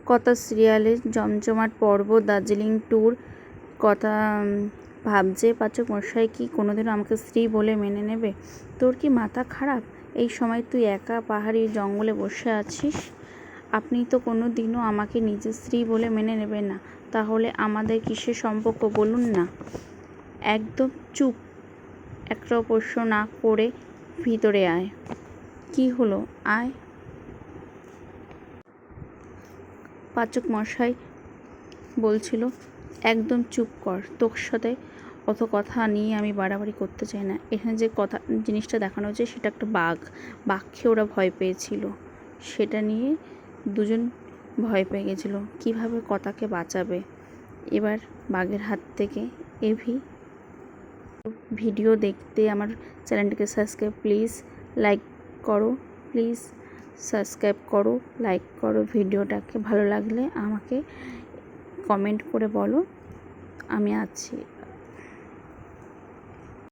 কথা সিরিয়ালের জমজমাট পর্ব দার্জিলিং ট্যুর কথা ভাবছে পাচক মশাই কি কোনোদিনও আমাকে স্ত্রী বলে মেনে নেবে? তোর কি মাথা খারাপ? এই সময় তুই একা পাহাড়ি জঙ্গলে বসে আছিস। আপনি তো কোনো দিনও আমাকে নিজের স্ত্রী বলে মেনে নেবেন না। তাহলে আমাদের কিসের সম্পর্ক বলুন না? একদম চুপ। একটা প্রশ্ন না করে ভিতরে আয়। কি হলো, আয়। পাচক মশাই বলছিল, একদম চুপ কর। তোর সাথে অত কথা নিয়ে আমি বাড়াবাড়ি করতে চাই না। এখানে যে জিনিসটা দেখানো হচ্ছে সেটা একটা বাঘকে ওরা ভয় পেয়েছিল, সেটা নিয়ে দুজন ভয় পেয়ে গেছিলো কীভাবে কথাকে বাঁচাবে এবার বাঘের হাত থেকে। ভিডিও দেখতে আমার চ্যানেলটিকে সাবস্ক্রাইব প্লিজ, লাইক করো প্লিজ, সাবস্ক্রাইব করো, লাইক করো। ভিডিওটাকে ভালো লাগলে আমাকে কমেন্ট করে বলো, আমি আছি।